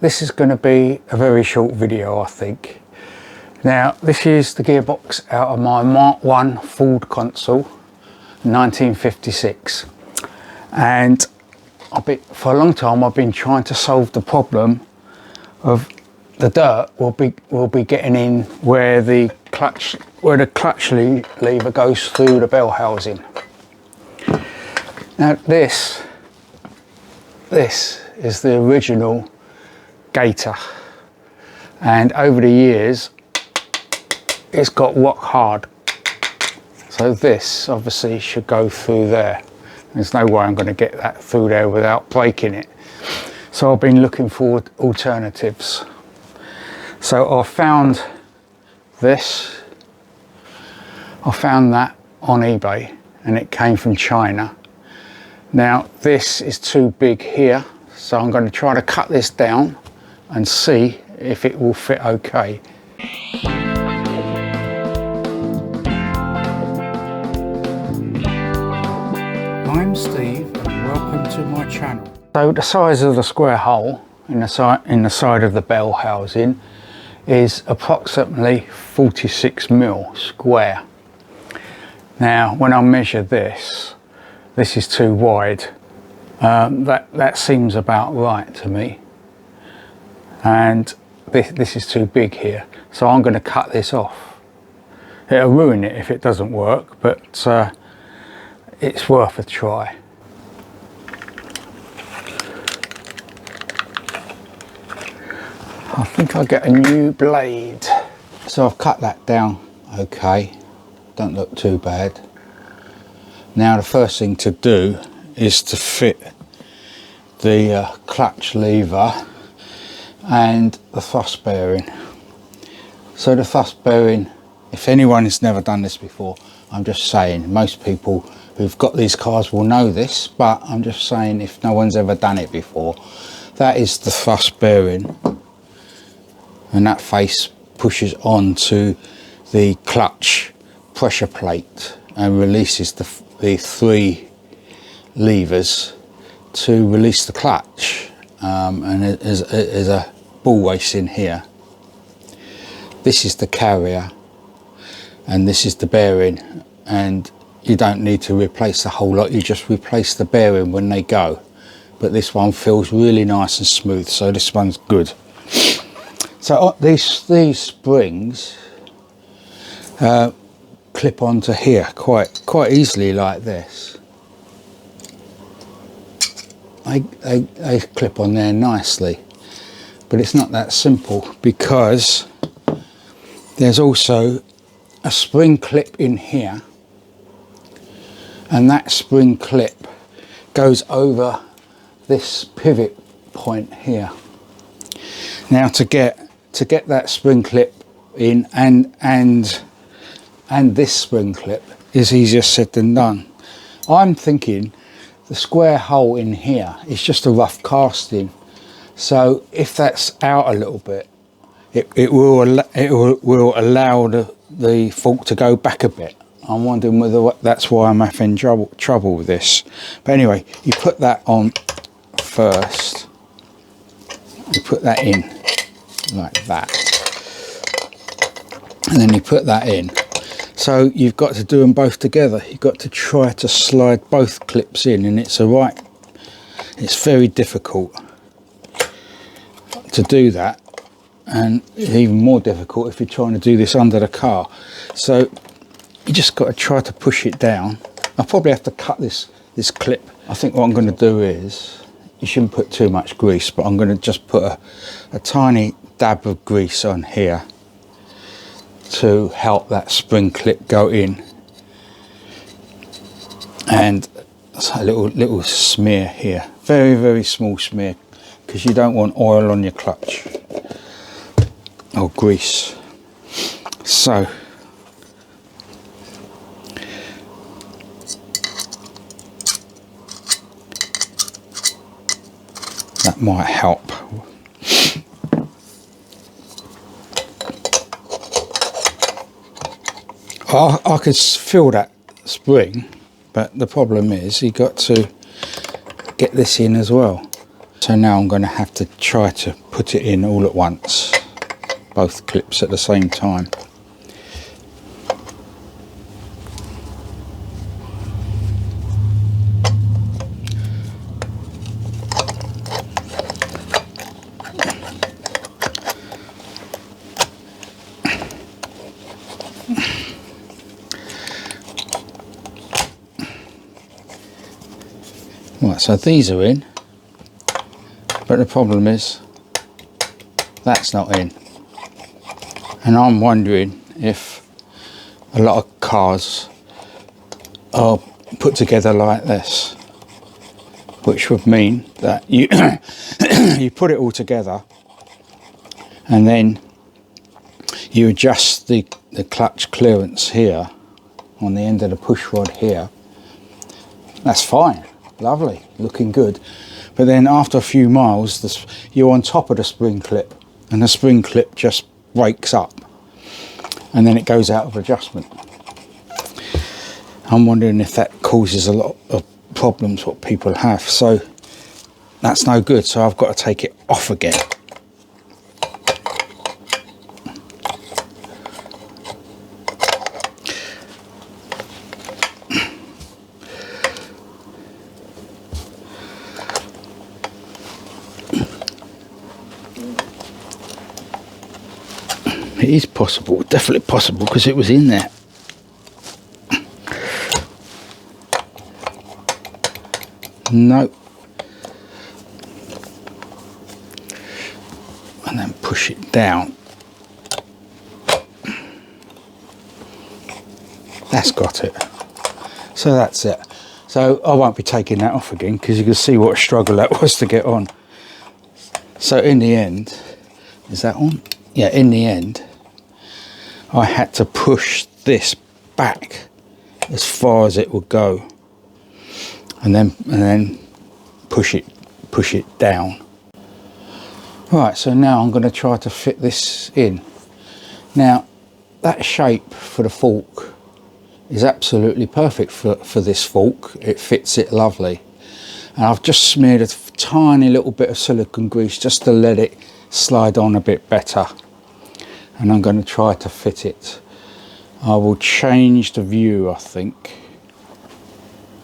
This is going to be a very short video, I think. Now, this is the gearbox out of my Mark 1 Ford Consul 1956, and for a long time I've been trying to solve the problem of the dirt will be getting in where the clutch lever goes through the bell housing. Now this is the original Gaiter, and over the years it's got rock hard, so this obviously should go through there. There's no way I'm going to get that through there without breaking it, so I've been looking for alternatives. So I found this, I found that on eBay, and it came from China. Now this is too big here, so I'm going to try to cut this down and see if it will fit okay. I'm Steve and welcome to my channel. So the size of the square hole in the side of the bell housing is approximately 46mm square. Now when I measure this is too wide. That seems about right to me, and this is too big here, so I'm going to cut this off. It'll ruin it if it doesn't work, but it's worth a try. I think I'll get a new blade. So I've cut that down okay, don't look too bad. Now the first thing to do is to fit the clutch lever and the thrust bearing. So the thrust bearing, if anyone has never done this before, I'm just saying, most people who've got these cars will know this, but I'm just saying if no one's ever done it before, that is the thrust bearing, and that face pushes onto the clutch pressure plate and releases the three levers to release the clutch, and there's a ball race in here. This is the carrier and this is the bearing, and you don't need to replace the whole lot, you just replace the bearing when they go, but this one feels really nice and smooth, so this one's good. So these springs clip onto here quite easily like this. They clip on there nicely, but it's not that simple, because there's also a spring clip in here, and that spring clip goes over this pivot point here. Now to get that spring clip in and this spring clip is easier said than done. I'm thinking the square hole in here is just a rough casting, so if that's out a little bit, it will allow the fork to go back a bit. I'm wondering whether that's why I'm having trouble with this. But anyway, you put that on first, you put that in like that, and then you put that in. So you've got to do them both together. You've got to try to slide both clips in, and it's very difficult to do that, and it's even more difficult if you're trying to do this under the car. So you just got to try to push it down. I'll probably have to cut this clip. I think what I'm going to do is, you shouldn't put too much grease, but I'm going to just put a tiny dab of grease on here to help that spring clip go in, and a little smear here, very small smear, because you don't want oil on your clutch or grease. So that might help. I could feel that spring, but the problem is you got to get this in as well. So now I'm going to have to try to put it in all at once, both clips at the same time. Right, so these are in, but the problem is that's not in, and I'm wondering if a lot of cars are put together like this, which would mean that you you put it all together and then you adjust the clutch clearance here on the end of the push rod here. That's fine. Lovely, looking good. But then after a few miles, you're on top of the spring clip, and the spring clip just breaks up, and then it goes out of adjustment. I'm wondering if that causes a lot of problems what people have. So that's no good. So I've got to take it off again. It is possible, definitely possible, because it was in there. No. And then push it down. That's got it. So that's it. So I won't be taking that off again, because you can see what a struggle that was to get on. So in the end, is that on? Yeah, in the end, I had to push this back as far as it would go, and then push it down. Right, so now I'm going to try to fit this in. Now that shape for the fork is absolutely perfect for this fork. It fits it lovely, and I've just smeared a tiny little bit of silicone grease just to let it slide on a bit better. And I'm going to try to fit it. I will change the view, I think.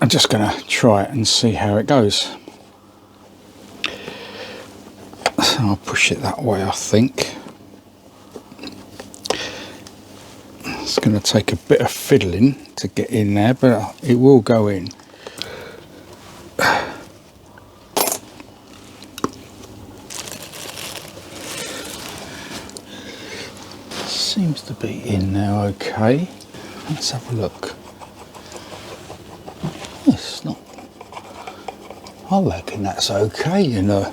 I'm just going to try it and see how it goes. So I'll push it that way, I think. It's going to take a bit of fiddling to get in there, but it will go in. Seems to be in now okay. Let's have a look. It's not. I reckon that's okay, you know.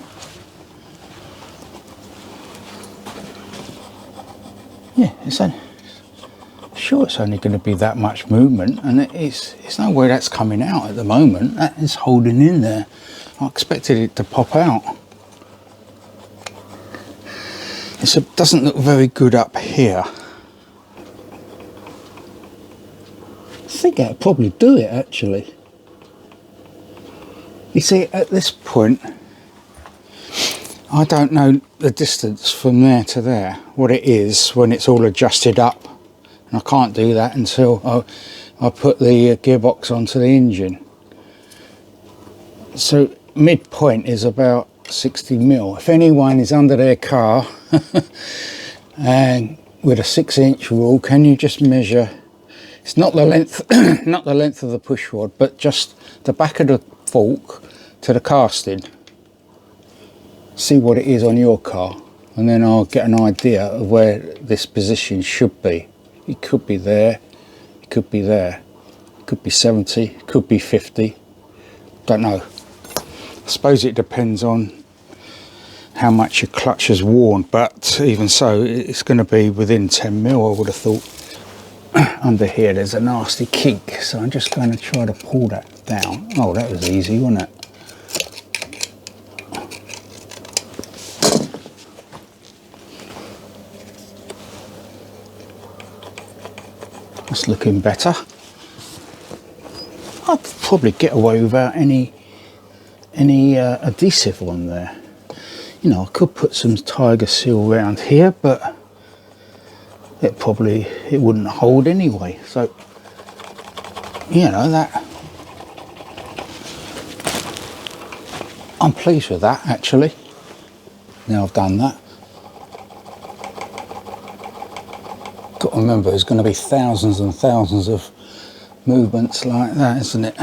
Yeah, sure it's only going to be that much movement, and it's no way that's coming out at the moment. That is holding in there. I expected it to pop out. It doesn't look very good up here. I think I'd probably do it actually. You see, at this point, I don't know the distance from there to there, what it is when it's all adjusted up. And I can't do that until I put the gearbox onto the engine. So midpoint is about 60 mil. If anyone is under their car and with a 6-inch rule, can you just measure? It's not the length, not the length of the push rod, but just the back of the fork to the casting. See what it is on your car, and then I'll get an idea of where this position should be. It could be there, it could be there, it could be 70, it could be 50. Don't know. I suppose it depends on how much your clutch has worn, but even so, it's going to be within 10 mil, I would have thought. Under here there's a nasty kink, so I'm just going to try to pull that down. Oh, that was easy, wasn't it? That's looking better. I'd probably get away without any adhesive on there. You know, I could put some tiger seal around here, but it wouldn't hold anyway. So, you know, that I'm pleased with that actually. Now I've done that. Got to remember, there's going to be thousands and thousands of movements like that, isn't it?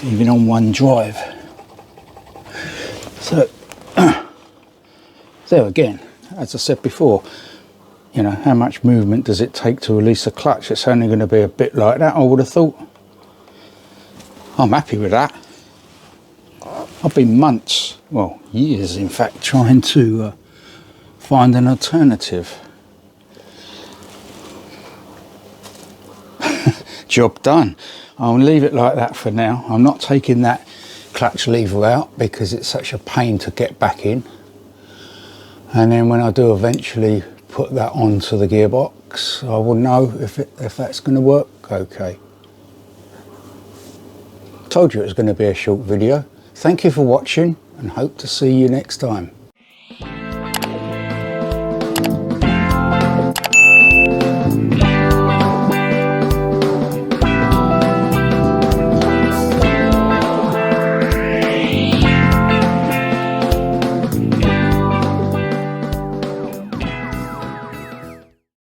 Even on one drive. So there again, as I said before, you know, how much movement does it take to release a clutch? It's only going to be a bit like that, I would have thought. I'm happy with that. I've been months, well, years in fact, trying to find an alternative. Job done. I'll leave it like that for now. I'm not taking that clutch lever out because it's such a pain to get back in. And then when I do eventually put that onto the gearbox, I will know if that's going to work okay. Told you it was going to be a short video. Thank you for watching and hope to see you next time.